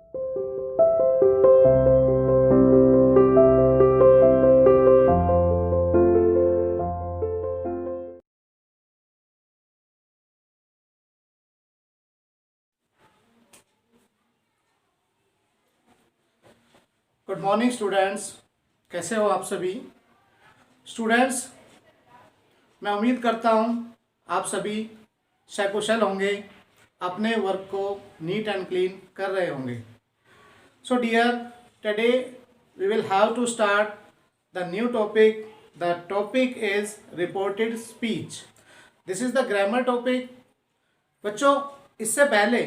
Good morning students, कैसे हो आप सभी स्टूडेंट्स। मैं उम्मीद करता हूँ आप सभी सकुशल होंगे, अपने वर्क को नीट एंड क्लीन कर रहे होंगे। So dear, today we will have to start the new topic. The topic is reported speech. This is the grammar topic. बच्चों, इससे पहले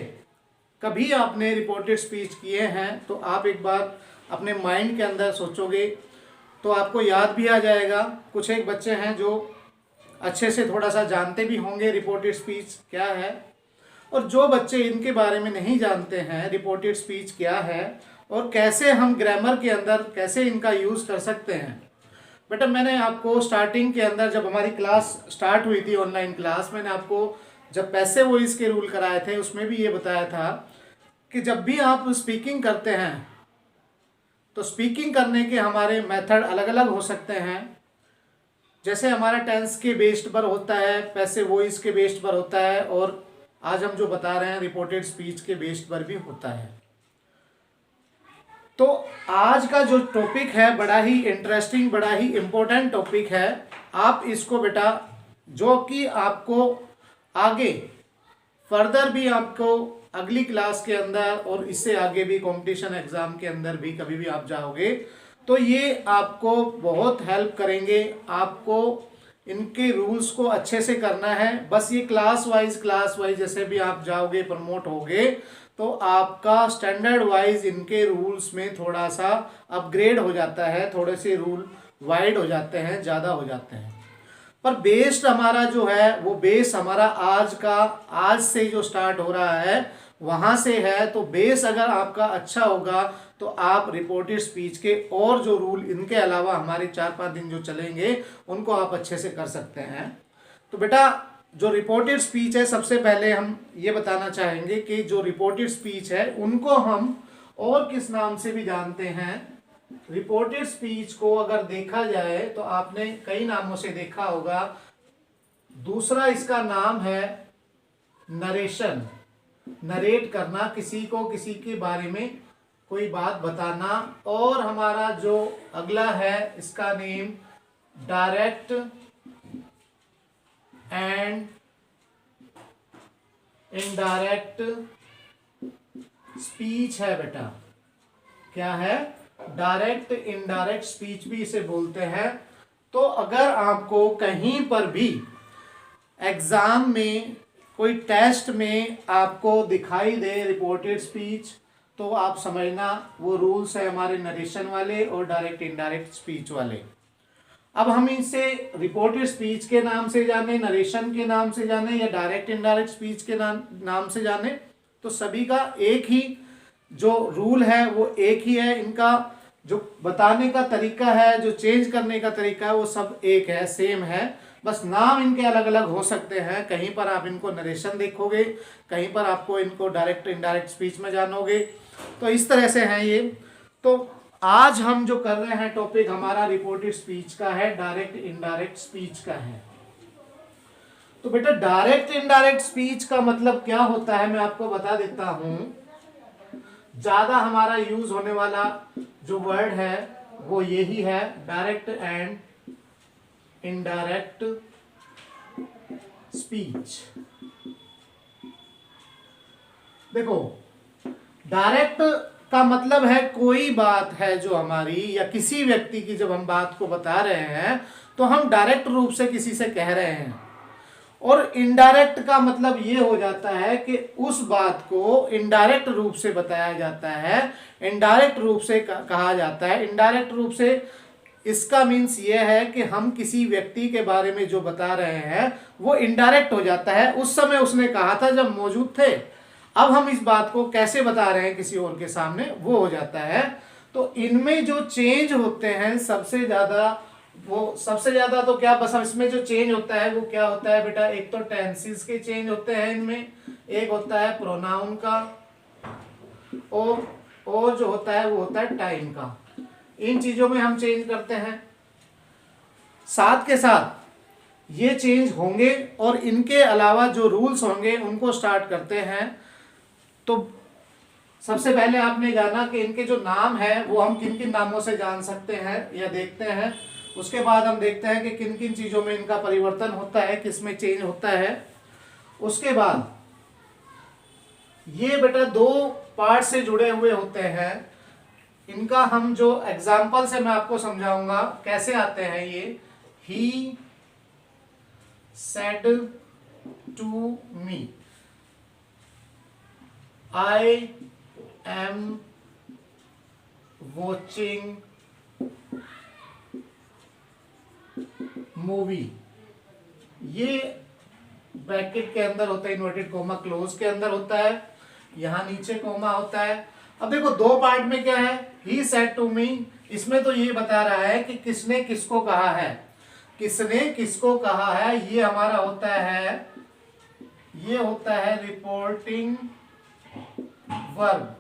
कभी आपने रिपोर्टेड स्पीच किए हैं तो आप एक बार अपने माइंड के अंदर सोचोगे तो आपको याद भी आ जाएगा। कुछ एक बच्चे हैं जो अच्छे से थोड़ा सा जानते भी होंगे रिपोर्टेड स्पीच क्या है, और जो बच्चे इनके बारे में नहीं जानते हैं रिपोर्टेड स्पीच क्या है और कैसे हम ग्रामर के अंदर कैसे इनका यूज़ कर सकते हैं। बेटा, मैंने आपको स्टार्टिंग के अंदर जब हमारी क्लास स्टार्ट हुई थी ऑनलाइन क्लास, मैंने आपको जब पैसिव वॉइस के रूल कराए थे उसमें भी ये बताया था कि जब भी आप स्पीकिंग करते हैं तो स्पीकिंग करने के हमारे मेथड अलग अलग हो सकते हैं। जैसे हमारा टेंस के बेस्ड पर होता है, पैसिव वॉइस के बेस्ड पर होता है, और आज हम जो बता रहे हैं रिपोर्टेड स्पीच के बेस्ड पर भी होता है। तो आज का जो टॉपिक है बड़ा ही इंटरेस्टिंग, बड़ा ही इम्पोर्टेंट टॉपिक है। आप इसको बेटा, जो कि आपको आगे फर्दर भी आपको अगली क्लास के अंदर और इससे आगे भी कंपटीशन एग्जाम के अंदर भी कभी भी आप जाओगे तो ये आपको बहुत हेल्प करेंगे। आपको इनके रूल्स को अच्छे से करना है। बस ये क्लास वाइज जैसे भी आप जाओगे, प्रमोट होगे, तो आपका स्टैंडर्ड वाइज इनके रूल्स में थोड़ा सा अपग्रेड हो जाता है, थोड़े से रूल वाइड हो जाते हैं, ज़्यादा हो जाते हैं। पर बेस्ड हमारा जो है वो बेस हमारा आज से जो स्टार्ट हो रहा है वहां से है। तो बेस अगर आपका अच्छा होगा तो आप रिपोर्टेड स्पीच के और जो रूल इनके अलावा हमारे 4-5 दिन जो चलेंगे उनको आप अच्छे से कर सकते हैं। तो बेटा, जो रिपोर्टेड स्पीच है, सबसे पहले हम ये बताना चाहेंगे कि जो रिपोर्टेड स्पीच है उनको हम और किस नाम से भी जानते हैं। रिपोर्टेड स्पीच को अगर देखा जाए तो आपने कई नामों से देखा होगा। दूसरा इसका नाम है नरेशन, नरेट करना, किसी को किसी के बारे में कोई बात बताना। और हमारा जो अगला है इसका name direct and indirect speech है बेटा। क्या है? डायरेक्ट इनडायरेक्ट स्पीच भी इसे बोलते हैं। तो अगर आपको कहीं पर भी एग्जाम में कोई टेस्ट में आपको दिखाई दे रिपोर्टेड स्पीच तो आप समझना वो रूल्स है हमारे नरेशन वाले और डायरेक्ट इनडायरेक्ट स्पीच वाले। अब हम इसे रिपोर्टेड स्पीच के नाम से जाने, नरेशन के नाम से जाने या डायरेक्ट इनडायरेक्ट स्पीच के नाम से जाने, तो सभी का एक ही जो रूल है वो एक ही है। इनका जो बताने का तरीका है, जो चेंज करने का तरीका है, वो सब एक है, सेम है। बस नाम इनके अलग अलग हो सकते हैं। कहीं पर आप इनको नरेशन देखोगे, कहीं पर आपको इनको डायरेक्ट इनडायरेक्ट स्पीच में जानोगे। तो इस तरह से हैं ये। तो आज हम जो कर रहे हैं टॉपिक हमारा रिपोर्टेड स्पीच का है, डायरेक्ट इनडायरेक्ट स्पीच का है। तो बेटा, डायरेक्ट इनडायरेक्ट स्पीच का मतलब क्या होता है मैं आपको बता देता हूं। ज्यादा हमारा यूज होने वाला जो वर्ड है वो यही है, डायरेक्ट एंड इनडायरेक्ट स्पीच। देखो, डायरेक्ट का मतलब है कोई बात है जो हमारी या किसी व्यक्ति की जब हम बात को बता रहे हैं तो हम डायरेक्ट रूप से किसी से कह रहे हैं। और इनडायरेक्ट का मतलब ये हो जाता है कि उस बात को इनडायरेक्ट रूप से बताया जाता है, इनडायरेक्ट रूप से कहा जाता है। इनडायरेक्ट रूप से इसका मीन्स ये है कि हम किसी व्यक्ति के बारे में जो बता रहे हैं वो इनडायरेक्ट हो जाता है। उस समय उसने कहा था जब मौजूद थे, अब हम इस बात को कैसे बता रहे हैं किसी और के सामने, वो हो जाता है। तो इनमें जो चेंज होते हैं सबसे ज्यादा तो क्या, बस इसमें जो चेंज होता है वो क्या होता है बेटा, एक तो टेंसेस के चेंज होते हैं इनमें, एक होता है प्रोनाउन का, और और जो होता है वो होता है टाइम का। इन चीजों में हम चेंज करते हैं। साथ के साथ ये चेंज होंगे और इनके अलावा जो रूल्स होंगे उनको स्टार्ट करते हैं। तो सबसे पहले आपने जाना कि इनके जो नाम है वो हम किन किन नामों से जान सकते हैं या देखते हैं। उसके बाद हम देखते हैं कि किन किन चीज़ों में इनका परिवर्तन होता है, किस में चेंज होता है। उसके बाद ये बेटा दो पार्ट से जुड़े हुए होते हैं। इनका हम जो एग्जाम्पल से मैं आपको समझाऊंगा कैसे आते हैं ये। ही said to me, I am watching movie। ये ब्रैकेट के अंदर होता है, इन्वर्टेड कोमा क्लोज के अंदर होता है, यहां नीचे कोमा होता है। अब देखो दो पार्ट में क्या है, he said to me, इसमें तो ये बता रहा है कि किसने किसको कहा है, किसने किसको कहा है। ये हमारा होता है, ये होता है रिपोर्टिंग वर्ब।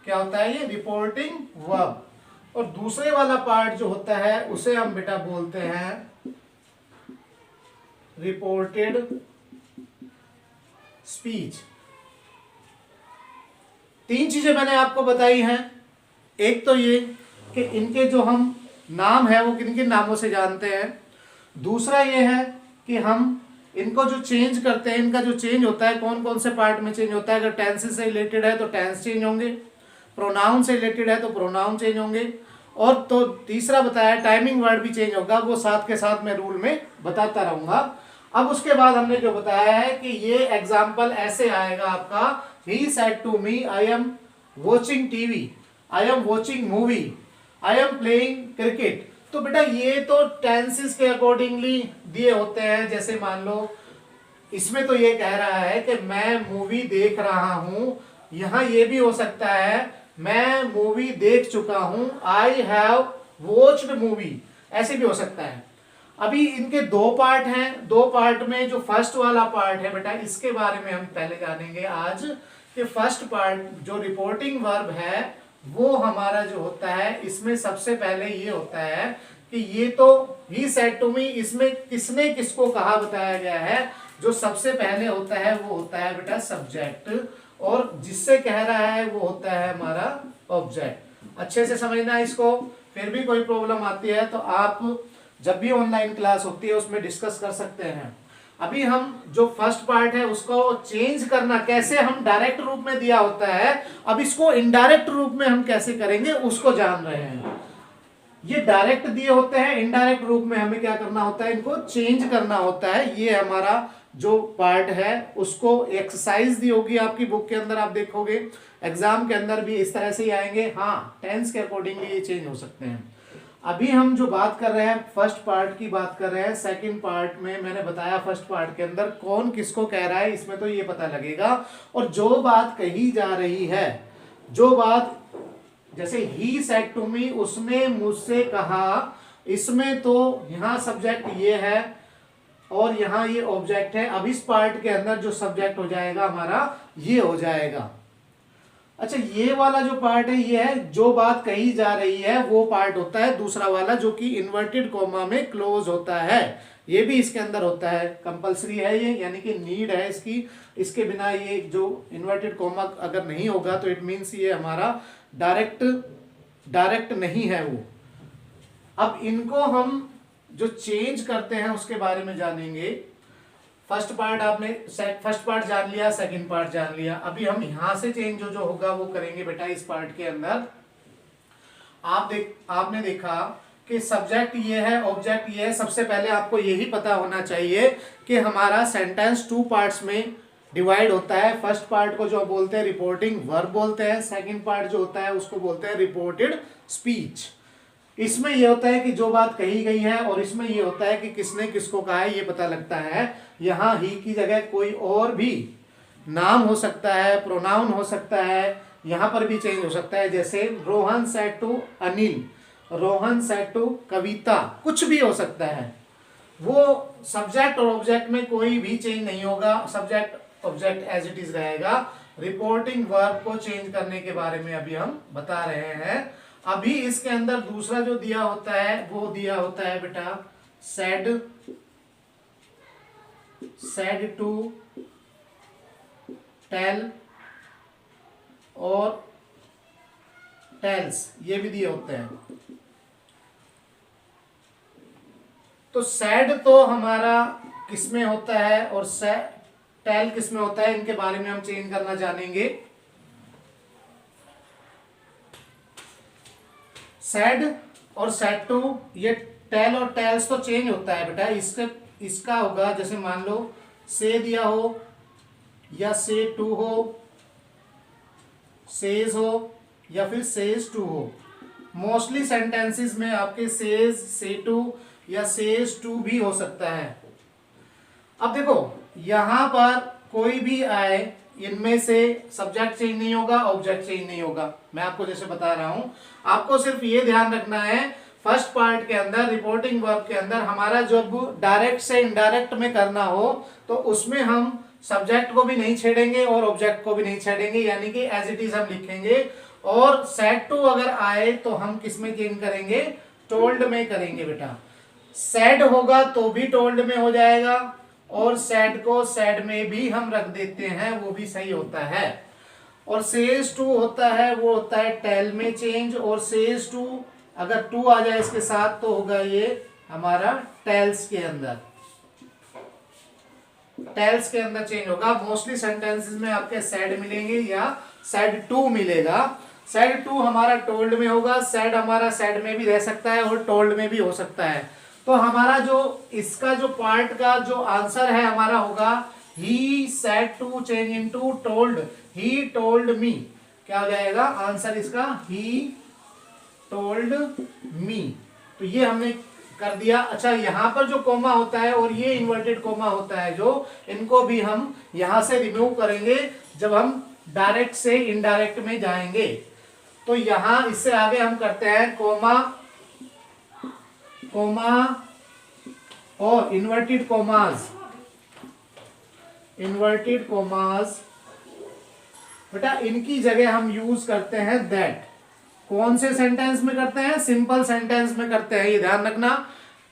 क्या होता है ये? Reporting verb. और दूसरे वाला पार्ट जो होता है उसे हम बेटा बोलते हैं रिपोर्टेड स्पीच। तीन चीजें मैंने आपको बताई हैं। एक तो ये कि इनके जो हम नाम है वो किन किन नामों से जानते हैं। दूसरा ये है कि हम इनको जो चेंज करते हैं, इनका जो चेंज होता है कौन कौन से पार्ट में चेंज होता है। अगर टेंसेस से रिलेटेड है तो टेंस चेंज होंगे, प्रोनाउन से रिलेटेड है तो प्रोनाउन चेंज होंगे, और तो तीसरा बताया टाइमिंग वर्ड भी चेंज होगा। वो साथ के साथ मैं रूल में बताता रहूंगा। अब उसके बाद हमने जो बताया है कि ये एग्जाम्पल ऐसे आएगा आपका, he said to me I am watching TV, I am watching movie, I am playing cricket. तो बेटा ये तो टेंसेस के अकॉर्डिंगली दिए होते हैं। जैसे मान लो इसमें तो ये कह रहा है कि मैं मूवी देख रहा हूं, यहां ये भी हो सकता है मैं मूवी देख चुका हूं, आई हैव वॉच्ड मूवी, ऐसे भी हो सकता है। अभी इनके दो पार्ट हैं, दो पार्ट में जो फर्स्ट वाला पार्ट है बेटा इसके बारे में हम पहले जानेंगे आज कि फर्स्ट पार्ट जो रिपोर्टिंग वर्ब है वो हमारा जो होता है इसमें सबसे पहले ये होता है कि ये तो ही सेड टू मी, इसमें किसने किसको कहा बताया गया है। जो सबसे पहले होता है वो होता है बेटा सब्जेक्ट, और जिससे कह रहा है वो होता है हमारा ऑब्जेक्ट। अच्छे से समझना इसको। फिर भी कोई प्रॉब्लम आती है तो आप जब भी ऑनलाइन क्लास होती है उसमें डिस्कस कर सकते हैं। अभी हम जो फर्स्ट पार्ट है उसको चेंज करना कैसे, हम डायरेक्ट रूप में दिया होता है, अब इसको इनडायरेक्ट रूप में हम कैसे करेंगे उसको जान रहे हैं। ये डायरेक्ट दिए होते हैं, इनडायरेक्ट रूप में हमें क्या करना होता है, इनको चेंज करना होता है। ये हमारा जो पार्ट है उसको एक्सरसाइज दी होगी आपकी बुक के अंदर, आप देखोगे एग्जाम के अंदर भी इस तरह से ही आएंगे। हाँ, टेंस के अकॉर्डिंगली ये चेंज हो सकते हैं। अभी हम जो बात कर रहे हैं फर्स्ट पार्ट की बात कर रहे हैं। सेकंड पार्ट में मैंने बताया फर्स्ट पार्ट के अंदर कौन किसको कह रहा है इसमें तो ये पता लगेगा। और जो बात कही जा रही है, जो बात जैसे ही सेड टू मी, उसने मुझसे कहा, इसमें तो यहाँ सब्जेक्ट ये है और यहाँ ये ऑब्जेक्ट है। अब इस पार्ट के अंदर जो सब्जेक्ट हो जाएगा हमारा ये हो जाएगा। अच्छा, ये वाला जो पार्ट है ये है जो बात कही जा रही है वो पार्ट होता है दूसरा वाला जो कि इन्वर्टेड कॉमा में क्लोज होता है। ये भी इसके अंदर होता है, कंपलसरी है ये, यानी कि नीड है इसकी। इसके बिना ये जो इन्वर्टेड कॉमा अगर नहीं होगा तो इट मीन्स ये हमारा डायरेक्ट नहीं है वो। अब इनको हम जो चेंज करते हैं उसके बारे में जानेंगे। फर्स्ट पार्ट आपने फर्स्ट पार्ट जान लिया, सेकंड पार्ट जान लिया। अभी हम यहां से चेंज जो होगा वो करेंगे बेटा इस पार्ट के अंदर। आपने देखा कि सब्जेक्ट ये है, ऑब्जेक्ट ये है। सबसे पहले आपको यही पता होना चाहिए कि हमारा सेंटेंस टू पार्ट्स में डिवाइड होता है। फर्स्ट पार्ट को जो बोलते हैं रिपोर्टिंग वर्ब बोलते हैं, सेकंड पार्ट जो होता है उसको बोलते हैं रिपोर्टेड स्पीच। इसमें यह होता है कि जो बात कही गई है, और इसमें यह होता है कि किसने किसको कहा है ये पता लगता है। यहाँ ही की जगह कोई और भी नाम हो सकता है, प्रोनाउन हो सकता है, यहाँ पर भी चेंज हो सकता है। जैसे Rohan said to Anil, Rohan said to Kavita, कुछ भी हो सकता है। वो सब्जेक्ट और ऑब्जेक्ट में कोई भी चेंज नहीं होगा, subject object as it is रहेगा। रिपोर्टिंग वर्ब को चेंज करने के बारे में अभी हम बता रहे हैं। अभी इसके अंदर दूसरा जो दिया होता है वो दिया होता है बेटा सेड टू, टेल और टेल्स, ये भी दिए होते हैं। तो सेड तो हमारा किसमें होता है और टेल किसमें होता है, इनके बारे में हम चेंज करना जानेंगे। सेड और सेड टू, ये टेल और टेल्स तो चेंज होता है बेटा। इसका होगा जैसे मान लो से दिया हो या से टू हो, सेज हो या फिर सेज टू हो। मोस्टली सेंटेंसेस में आपके सेज, से टू या सेज टू भी हो सकता है। अब देखो यहां पर कोई भी आए, इनमें से सब्जेक्ट चेंज नहीं होगा, ऑब्जेक्ट चेंज नहीं होगा। मैं आपको जैसे बता रहा हूं, आपको सिर्फ ये ध्यान रखना है फर्स्ट पार्ट के अंदर रिपोर्टिंग वर्ब के अंदर हमारा जब डायरेक्ट से इनडायरेक्ट में करना हो तो उसमें हम सब्जेक्ट को भी नहीं छेड़ेंगे और ऑब्जेक्ट को भी नहीं छेड़ेंगे, यानी कि एज इट इज हम लिखेंगे। और सेड टू अगर आए तो हम किस में चेंज करेंगे, टोल्ड में करेंगे बेटा। सेड होगा तो भी टोल्ड में हो जाएगा और सेड को सेड में भी हम रख देते हैं, वो भी सही होता है। और सेज टू होता है वो होता है टेल में चेंज, और सेज टू अगर टू आ जाए इसके साथ तो होगा ये हमारा टेल्स के अंदर, टेल्स के अंदर चेंज होगा। मोस्टली सेंटेंसेस में आपके सेड मिलेंगे या सेड टू मिलेगा। सेड टू हमारा टोल्ड में होगा, सेड हमारा सेड में भी रह सकता है और टोल्ड में भी हो सकता है। तो हमारा जो इसका जो पार्ट का जो आंसर है हमारा होगा he said to change into told, he told me. क्या हो जाएगा आंसर इसका, ही टोल्ड मी। तो ये हमने कर दिया। अच्छा यहां पर जो कोमा होता है और ये इन्वर्टेड कोमा होता है जो, इनको भी हम यहां से रिमूव करेंगे जब हम डायरेक्ट से इनडायरेक्ट में जाएंगे। तो यहां इससे आगे हम करते हैं कोमा, कोमा और इन्वर्टेड कोमास, इन्वर्टेड कोमास बेटा इनकी जगह हम यूज करते हैं दैट। कौन से सेंटेंस में करते हैं, सिंपल सेंटेंस में करते हैं, ये ध्यान रखना।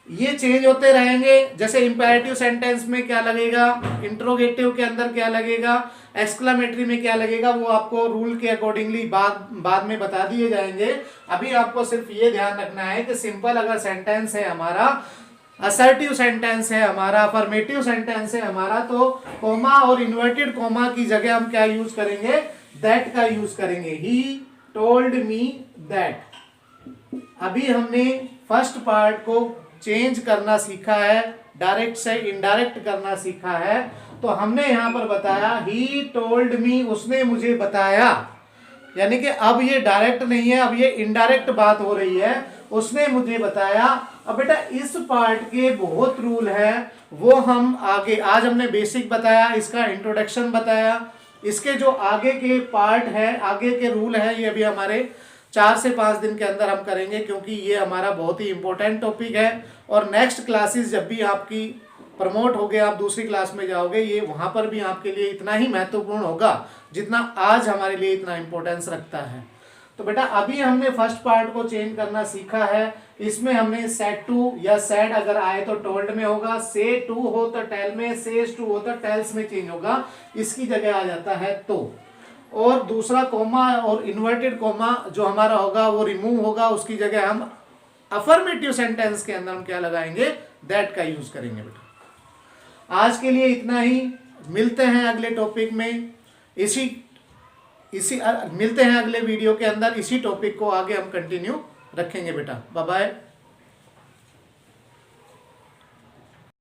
ये चेंज होते रहेंगे, जैसे इंपेरेटिव सेंटेंस में क्या लगेगा, इंट्रोगेटिव के अंदर क्या लगेगा, एक्सक्लेमेटरी में क्या लगेगा, वो आपको रूल के अकॉर्डिंगली बाद में बता दिए जाएंगे। अभी आपको सिर्फ ये ध्यान रखना है कि सिंपल अगर सेंटेंस है हमारा, असर्टिव सेंटेंस है हमारा, अफर्मेटिव सेंटेंस है हमारा, तो कोमा और इन्वर्टेड कोमा की जगह हम क्या यूज करेंगे, दैट का यूज करेंगे। ही टोल्ड मी दैट। अभी हमने फर्स्ट पार्ट को चेंज करना सीखा है, डायरेक्ट से इनडायरेक्ट करना सीखा है। तो हमने यहां पर बताया ही टोल्ड मी, उसने मुझे बताया, यानी कि अब ये डायरेक्ट नहीं है, अब ये इनडायरेक्ट बात हो रही है, उसने मुझे बताया। अब बेटा इस पार्ट के बहुत रूल है, वो हम आगे, आज हमने बेसिक बताया, इसका इंट्रोडक्शन बताया, इसके जो आगे के पार्ट है, आगे के रूल है, ये अभी हमारे 4 से 5 दिन के अंदर हम करेंगे, क्योंकि ये हमारा बहुत ही इंपॉर्टेंट टॉपिक है। और नेक्स्ट क्लासेस जब भी आपकी प्रमोट हो गए, आप दूसरी क्लास में जाओगे, ये वहां पर भी आपके लिए इतना ही महत्वपूर्ण होगा जितना आज हमारे लिए इतना इंपॉर्टेंस रखता है। तो बेटा अभी हमने फर्स्ट पार्ट को चेंज करना सीखा है। इसमें हमने सेड टू या सेड अगर आए तो टोल्ड में होगा, से टू हो तो टेल में, सेज टू हो तो टेल्स में चेंज होगा, इसकी जगह आ जाता है तो। और दूसरा कोमा और इन्वर्टेड कोमा जो हमारा होगा वो रिमूव होगा, उसकी जगह हम अफर्मेटिव सेंटेंस के अंदर हम क्या लगाएंगे, दैट का यूज करेंगे। बेटा आज के लिए इतना ही, मिलते हैं अगले टॉपिक में, मिलते हैं अगले वीडियो के अंदर, इसी टॉपिक को आगे हम कंटिन्यू रखेंगे। बेटा बाय बाय।